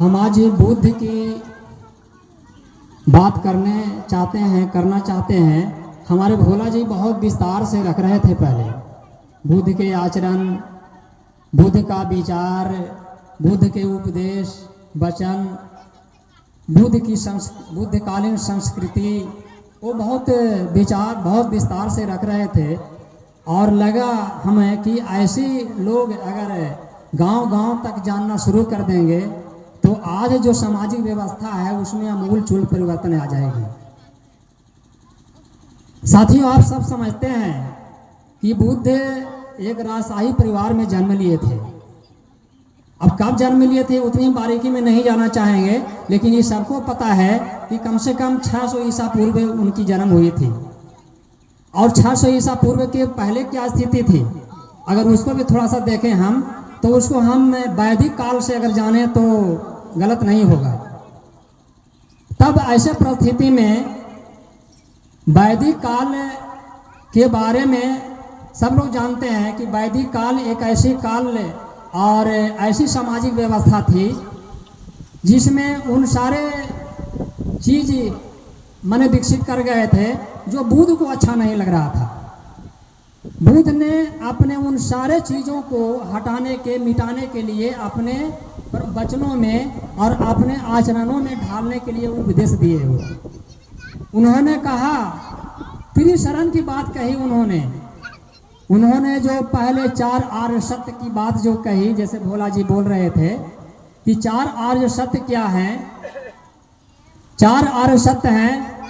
हम आज बुद्ध की बात करना चाहते हैं। हमारे भोला जी बहुत विस्तार से रख रहे थे पहले बुद्ध के आचरण, बुद्ध का विचार, बुद्ध के उपदेश वचन, बुद्धकालीन संस्कृति, वो बहुत विस्तार से रख रहे थे। और लगा हमें कि ऐसे लोग अगर गांव-गांव तक जानना शुरू कर देंगे तो आज जो सामाजिक व्यवस्था है उसमें आमूल-चूल परिवर्तन आ जाएगी। साथियों, आप सब समझते हैं कि बुद्ध एक राजशाही परिवार में जन्म लिए थे। अब कब जन्म लिए थे उतनी बारीकी में नहीं जाना चाहेंगे, लेकिन ये सबको पता है कि कम से कम 600 ईसा पूर्व उनकी जन्म हुई थी। और 600 ईसा पूर्व के पहले क्या स्थिति थी, अगर उसको भी थोड़ा सा देखें हम, तो उसको हम वैदिक काल से अगर जाने तो गलत नहीं होगा। तब ऐसे परिस्थिति में वैदिक काल के बारे में सब लोग जानते हैं कि वैदिक काल एक ऐसी काल और ऐसी सामाजिक व्यवस्था थी जिसमें उन सारे चीज़ मैंने विकसित कर गए थे जो बुद्ध को अच्छा नहीं लग रहा था। बुद्ध ने अपने उन सारे चीज़ों को मिटाने के लिए अपने वचनों में और अपने आचरणों में ढालने के लिए उपदेश दिए हुए। उन्होंने कहा, त्रिशरण की बात कही उन्होंने जो पहले 4 आर्य सत्य की बात जो कही, जैसे भोला जी बोल रहे थे कि 4 आर्य सत्य क्या हैं। 4 आर्य सत्य हैं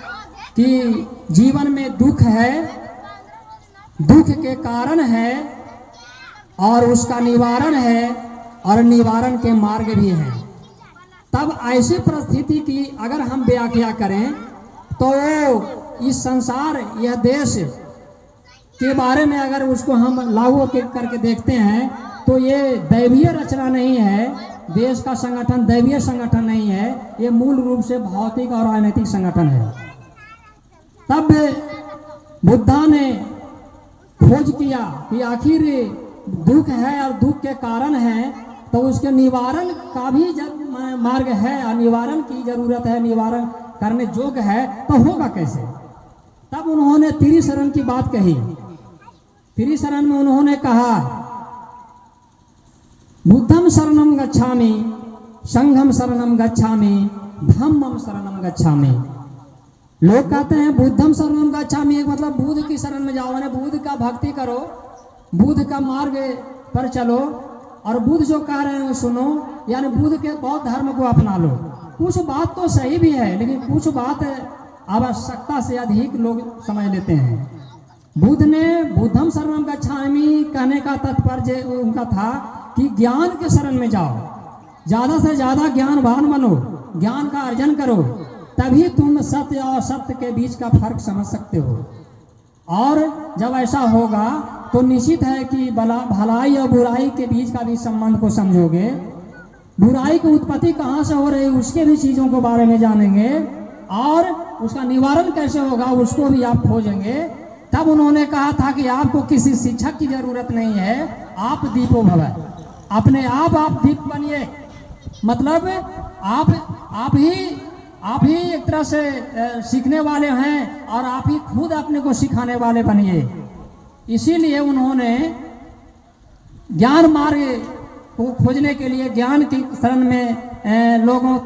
कि जीवन में दुख है, दुख के कारण है और उसका निवारण है और निवारण के मार्ग भी हैं। तब ऐसी परिस्थिति की अगर हम व्याख्या करें तो इस संसार, यह देश के बारे में अगर उसको हम लागू करके देखते हैं तो ये दैवीय रचना नहीं है। देश का संगठन दैवीय संगठन नहीं है, ये मूल रूप से भौतिक और राजनीतिक संगठन है। तब बुद्धा ने खोज किया कि आखिर दुख है और दुख के कारण है तो उसके निवारण का भी मार्ग है और निवारण की जरूरत है, निवारण करने योग्य है, तो होगा कैसे। तब उन्होंने त्रिशरण की बात कही। त्रिशरण में उन्होंने कहा, बुद्धम शरणम गच्छामि, संघम शरणम गच्छामि, धम्मम शरणम गच्छामि। लोग कहते हैं बुद्धम शरणम गच्छामि, मतलब बुद्ध की शरण में जाओ, यानी बुद्ध का भक्ति करो, बुद्ध का मार्ग पर चलो और बुद्ध जो कह रहे हैं सुनो, यानी बुद्ध के बौद्ध धर्म को अपना लो। कुछ बात तो सही भी है, लेकिन कुछ बात आवश्यकता से अधिक लोग समझ लेते हैं। बुद्ध ने बुद्धम शरणम गच्छामि कहने का तात्पर्य उनका था कि ज्ञान के शरण में जाओ, ज़्यादा से ज़्यादा ज्ञानवान बनो, ज्ञान का अर्जन करो, तभी तुम सत्य और सत्य के बीच का फर्क समझ सकते हो। और जब ऐसा होगा तो निश्चित है कि भलाई और बुराई के बीच का भी संबंध को समझोगे, बुराई की उत्पत्ति कहाँ से हो रही है उसके भी चीज़ों के बारे में जानेंगे और उसका निवारण कैसे होगा उसको भी आप खोजेंगे। तब उन्होंने कहा था कि आपको किसी शिक्षक की जरूरत नहीं है, आप दीपो भव, अपने आप दीप बनिए। मतलब आप ही एक तरह से सीखने वाले हैं और आप ही खुद अपने को सिखाने वाले बनिए। इसीलिए उन्होंने ज्ञान मार्ग को खोजने के लिए, ज्ञान की शरण में लोगों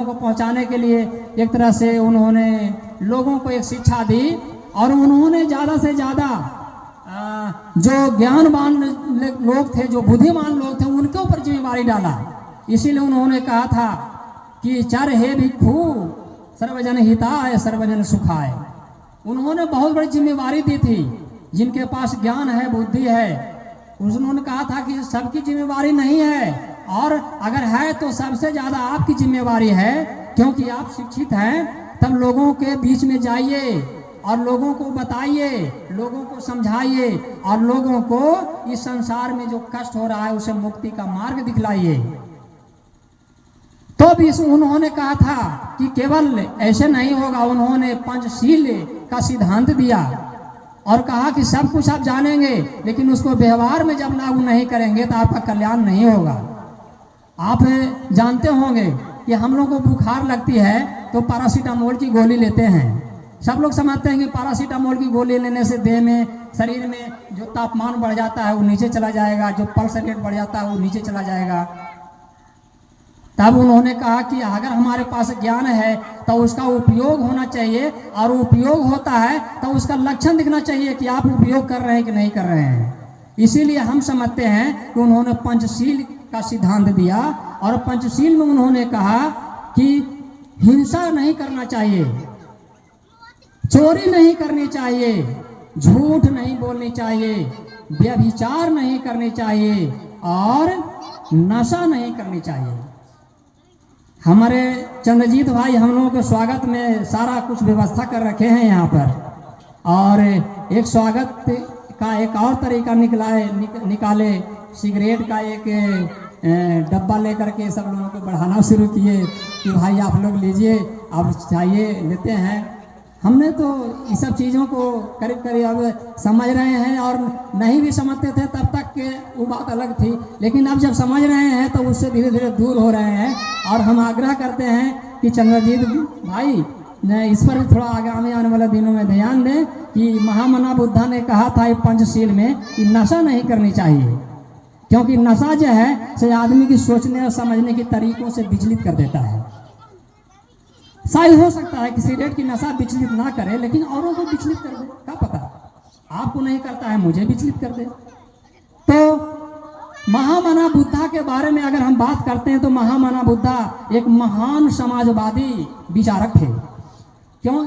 को पहुंचाने के लिए एक तरह से उन्होंने लोगों को एक शिक्षा दी। और उन्होंने ज़्यादा से ज़्यादा जो ज्ञानवान लोग थे, जो बुद्धिमान लोग थे, उनके ऊपर जिम्मेवारी डाला। इसीलिए उन्होंने कहा था कि चर हे भिक्खु सर्वजन हिताय सर्वजन सुखाय। उन्होंने बहुत बड़ी जिम्मेवारी दी थी। जिनके पास ज्ञान है, बुद्धि है, उन्होंने कहा था कि सबकी जिम्मेवारी नहीं है, और अगर है तो सबसे ज़्यादा आपकी जिम्मेवारी है, क्योंकि आप शिक्षित हैं। तब लोगों के बीच में जाइए और लोगों को बताइए, लोगों को समझाइए और लोगों को इस संसार में जो कष्ट हो रहा है उसे मुक्ति का मार्ग दिखलाइए। तो भी उन्होंने कहा था कि केवल ऐसे नहीं होगा। उन्होंने पंचशील का सिद्धांत दिया और कहा कि सब कुछ आप जानेंगे, लेकिन उसको व्यवहार में जब लागू नहीं करेंगे तो आपका कल्याण नहीं होगा। आप जानते होंगे कि हम लोग को बुखार लगती है तो पैरासीटामोल की गोली लेते हैं। सब लोग समझते हैं कि पैरासीटामोल की गोली लेने से देह में, शरीर में जो तापमान बढ़ जाता है वो नीचे चला जाएगा, जो पल्स रेट बढ़ जाता है वो नीचे चला जाएगा। तब उन्होंने कहा कि अगर हमारे पास ज्ञान है तो उसका उपयोग होना चाहिए, और उपयोग होता है तो उसका लक्षण दिखना चाहिए कि आप उपयोग कर रहे हैं कि नहीं कर रहे हैं। इसीलिए हम समझते हैं कि उन्होंने पंचशील का सिद्धांत दिया, और पंचशील में उन्होंने कहा कि हिंसा नहीं करना चाहिए, चोरी नहीं करनी चाहिए, झूठ नहीं बोलनी चाहिए, व्यभिचार नहीं करनी चाहिए, और नशा नहीं करनी चाहिए। हमारे चंद्रजीत भाई हम लोगों के स्वागत में सारा कुछ व्यवस्था कर रखे हैं यहाँ पर, और एक स्वागत का एक और तरीका निकाले, सिगरेट का एक डब्बा लेकर के सब लोगों को बढ़ाना शुरू किए कि भाई आप लोग लीजिए, आप चाहिए लेते हैं। हमने तो इस सब चीज़ों को करीब करीब अब समझ रहे हैं, और नहीं भी समझते थे तब तक के वो बात अलग थी, लेकिन अब जब समझ रहे हैं तो उससे धीरे धीरे दूर हो रहे हैं। और हम आग्रह करते हैं कि चंद्रजीत भाई इस पर भी थोड़ा आगामी आने वाले दिनों में ध्यान दें कि महामना बुद्धा ने कहा था पंचशील में कि नशा नहीं करनी चाहिए, क्योंकि नशा जो है से आदमी की सोचने और समझने के तरीकों से विचलित कर देता है। शायद हो सकता है कि सिगरेट की नशा विचलित ना करे, लेकिन औरों को विचलित कर दे, क्या पता, आपको नहीं करता है मुझे विचलित कर दे। तो महामना बुद्धा के बारे में अगर हम बात करते हैं तो महामना बुद्धा एक महान समाजवादी विचारक थे। क्यों?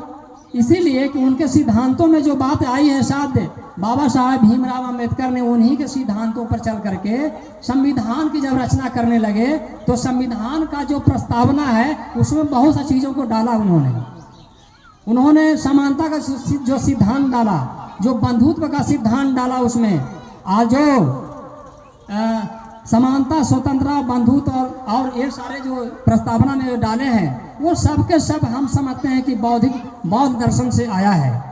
इसीलिए कि उनके सिद्धांतों में जो बात आई है, शायद बाबा साहब भीमराव अंबेडकर ने उन्हीं के सिद्धांतों पर चल करके संविधान की जब रचना करने लगे तो संविधान का जो प्रस्तावना है उसमें बहुत सी चीज़ों को डाला उन्होंने समानता का जो सिद्धांत डाला, जो बंधुत्व का सिद्धांत डाला, उसमें आज जो समानता, स्वतंत्रता, बंधुत्व और ये सारे जो प्रस्तावना में डाले हैं वो सब के सब हम समझते हैं कि बौद्ध दर्शन से आया है।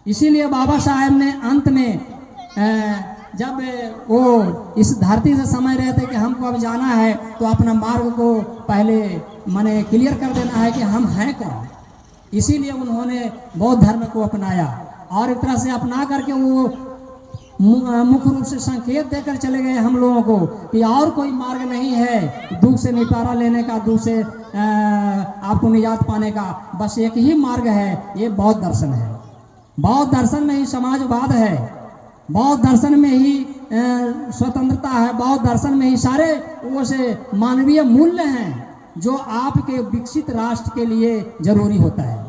इसीलिए बाबा साहब ने अंत में जब वो इस धरती से समझ रहे थे कि हमको अब जाना है तो अपना मार्ग को पहले माने क्लियर कर देना है कि हम हैं कौन। इसीलिए उन्होंने बौद्ध धर्म को अपनाया, और एक तरह से अपना करके वो मुख्य रूप से संकेत देकर चले गए हम लोगों को कि और कोई मार्ग नहीं है दुख से निपटारा लेने का, दुख से आपको निजात पाने का, बस एक ही मार्ग है, ये बौद्ध दर्शन है। बौद्ध दर्शन में ही समाजवाद है, बौद्ध दर्शन में ही स्वतंत्रता है, बौद्ध दर्शन में ही सारे वो से मानवीय मूल्य हैं जो आपके विकसित राष्ट्र के लिए जरूरी होता है।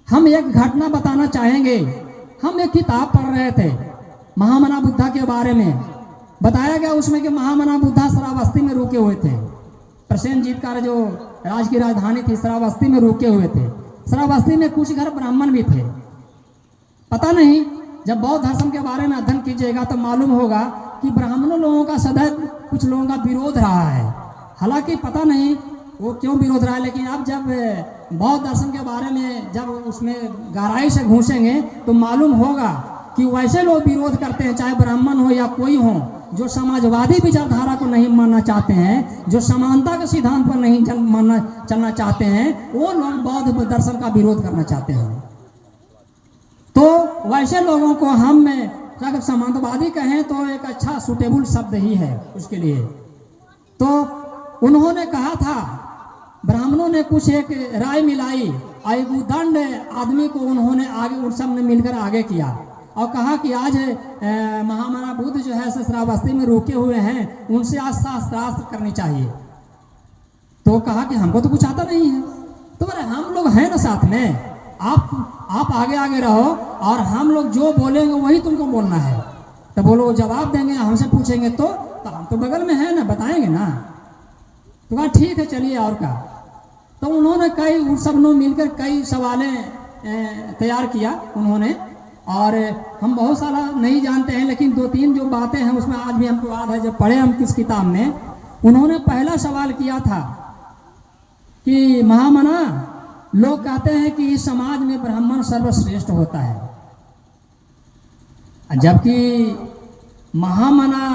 हम एक घटना बताना चाहेंगे। हम एक किताब पढ़ रहे थे महामना बुद्धा के बारे में, बताया गया उसमें कि महामना बुद्धा श्रावस्ती में रुके हुए थे। प्रसेनजीत का जो राज्य की राजधानी थी श्रावस्ती में रुके हुए थे। श्रावस्ती में कुछ घर ब्राह्मण भी थे। पता नहीं, जब बौद्ध दर्शन के बारे में अध्ययन कीजिएगा तो मालूम होगा कि ब्राह्मणों लोगों का सदैव कुछ लोगों का विरोध रहा है। हालांकि पता नहीं वो क्यों विरोध रहा है, लेकिन अब जब बौद्ध दर्शन के बारे में जब उसमें गहराई से घुसेंगे तो मालूम होगा कि वैसे लोग विरोध करते हैं, चाहे ब्राह्मण हो या कोई हो, जो समाजवादी विचारधारा को नहीं मानना चाहते हैं, जो समानता के सिद्धांत पर नहीं चलना चाहते हैं, वो लोग बौद्ध दर्शन का विरोध करना चाहते हैं। तो वैसे लोगों को हम अगर समानतावादी कहें तो एक अच्छा सुटेबल शब्द ही है उसके लिए। तो उन्होंने कहा था, ब्राह्मणों ने कुछ एक राय मिलाई, आयुर्दंड आदमी को उन्होंने आगे उन सब ने मिलकर आगे किया और कहा कि आज महामना बुद्ध जो है श्रावस्ती में रुके हुए हैं, उनसे आज शास्त्र करनी चाहिए। तो कहा कि हमको तो कुछ आता नहीं है। तो बोले हम लोग हैं ना साथ में, आप आगे आगे रहो और हम लोग जो बोलेंगे वही तुमको बोलना है। तो बोलो जवाब देंगे, हमसे पूछेंगे तो हम तो बगल में है ना, बताएंगे ना। तो कहा ठीक है चलिए और क्या। तो उन्होंने कई उन सब लोग मिलकर कई सवालें तैयार किया उन्होंने, और हम बहुत सारा नहीं जानते हैं, लेकिन दो तीन जो बातें हैं उसमें आज भी हमको याद है, जब पढ़े हम किस किताब में। उन्होंने पहला सवाल किया था कि महामना, लोग कहते हैं कि इस समाज में ब्राह्मण सर्वश्रेष्ठ होता है, जबकि महामना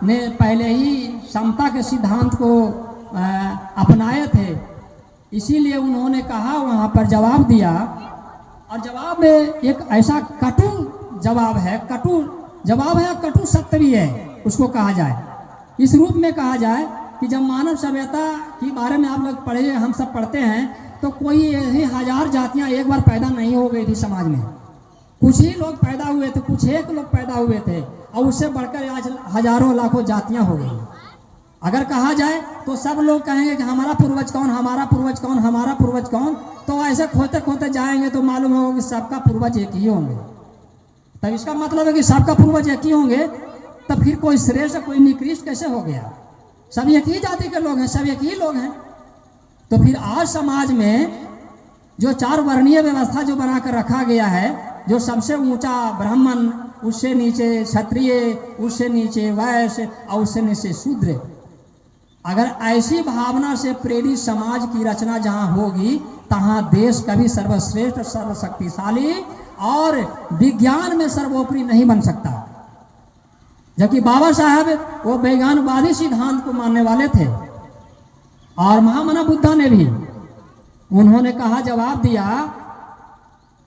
ने पहले ही समता के सिद्धांत को अपनाए थे, इसीलिए उन्होंने कहा, वहाँ पर जवाब दिया। और जवाब में एक ऐसा कटु जवाब है, कटु जवाब है, कटु सत्य भी है, उसको कहा जाए। इस रूप में कहा जाए कि जब मानव सभ्यता के बारे में आप लोग पढ़े, हम सब पढ़ते हैं, तो कोई यही 1000 जातियाँ एक बार पैदा नहीं हो गई थी समाज में। कुछ ही लोग पैदा हुए थे, कुछ एक लोग पैदा हुए थे, और उससे बढ़कर आज हजारों लाखों जातियाँ हो गई। अगर कहा जाए तो सब लोग कहेंगे कि हमारा पूर्वज कौन, हमारा पूर्वज कौन, हमारा पूर्वज कौन। तो ऐसे खोते खोते जाएंगे तो मालूम होगा कि सबका पूर्वज एक ही होंगे। तब इसका मतलब है कि सबका पूर्वज एक ही होंगे, तब फिर कोई श्रेष्ठ कोई निकृष्ट कैसे हो गया? सब एक ही जाति के लोग हैं, सब एक ही लोग हैं। तो फिर आज समाज में जो 4 वर्णीय व्यवस्था जो बनाकर रखा गया है, जो सबसे ऊंचा ब्राह्मण, उससे नीचे क्षत्रिय, उससे नीचे वैश्य और उससे नीचे शूद्र, अगर ऐसी भावना से प्रेरित समाज की रचना जहां होगी, तहां देश कभी सर्वश्रेष्ठ, सर्वशक्तिशाली और विज्ञान में सर्वोपरि नहीं बन सकता। जबकि बाबा साहब वो वैज्ञानिकवादी सिद्धांत को मानने वाले थे, और महामना बुद्धा ने भी, उन्होंने कहा, जवाब दिया,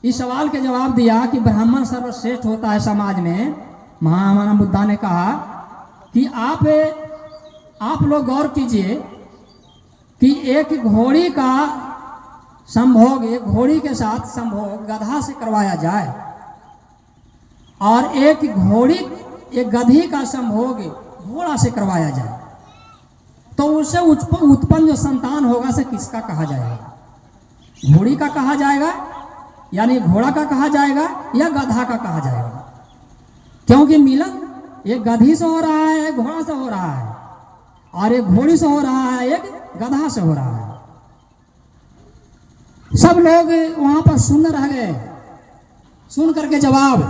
इस सवाल के जवाब दिया कि ब्राह्मण सर्वश्रेष्ठ होता है समाज में। महामना बुद्धा ने कहा कि आप लोग गौर कीजिए कि एक घोड़ी का संभोग, एक घोड़ी के साथ संभोग गधा से करवाया जाए, और एक गधी का संभोग घोड़ा से करवाया जाए, तो उससे उत्पन्न जो संतान होगा से किसका कहा जाएगा? घोड़ी का कहा जाएगा, यानी घोड़ा का कहा जाएगा, या गधा का कहा जाएगा? क्योंकि मिलन एक गधी से हो रहा है, एक घोड़ा से हो रहा है, और एक घोड़ी से हो रहा है, एक गधा से हो रहा है। सब लोग वहां पर सुन रह गए, सुन करके जवाब,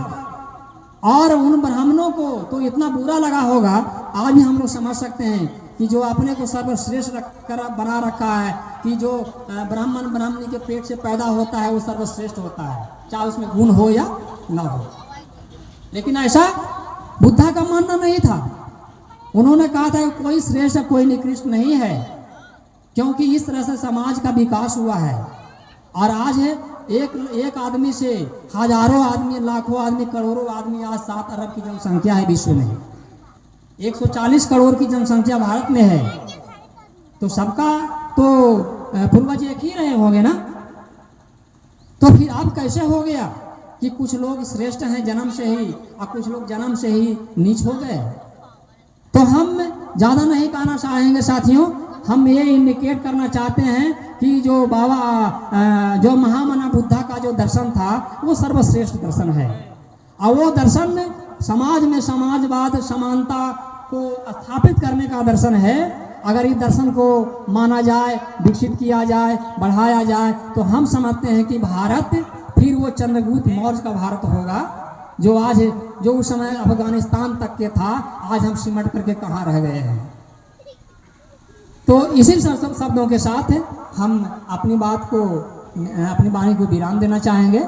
और उन ब्राह्मणों को तो इतना बुरा लगा होगा। आज भी हम लोग समझ सकते हैं कि जो अपने को सर्वश्रेष्ठ बना रखा है, कि जो ब्राह्मण ब्राह्मणी के पेट से पैदा होता है वो सर्वश्रेष्ठ होता है, चाहे उसमें गुण हो या ना हो। लेकिन ऐसा बुद्धा का मानना नहीं था। उन्होंने कहा था कि कोई श्रेष्ठ कोई निकृष्ट नहीं है, क्योंकि इस तरह से समाज का विकास हुआ है। और आज है एक आदमी से हजारों आदमी, लाखों आदमी, करोड़ों आदमी, आज 7 अरब की जनसंख्या है विश्व में, 140 करोड़ की जनसंख्या भारत में है। तो सबका तो पूर्वज एक ही रहे होंगे ना। तो फिर अब कैसे हो गया कि कुछ लोग श्रेष्ठ हैं जन्म से ही, और कुछ लोग जन्म से ही नीच हो गए? तो हम ज़्यादा नहीं कहना चाहेंगे साथियों, हम ये इंडिकेट करना चाहते हैं कि जो जो महामना बुद्धा का जो दर्शन था वो सर्वश्रेष्ठ दर्शन है, और वो दर्शन समाज में समाजवाद, समानता को स्थापित करने का दर्शन है। अगर इस दर्शन को माना जाए, विकसित किया जाए, बढ़ाया जाए, तो हम समझते हैं कि भारत फिर वो चंद्रगुप्त मौर्य का भारत होगा, जो उस समय अफगानिस्तान तक के था, आज हम सिमट करके कहाँ रह गए हैं। तो इसी शब्दों के साथ हम अपनी वाणी को विराम देना चाहेंगे।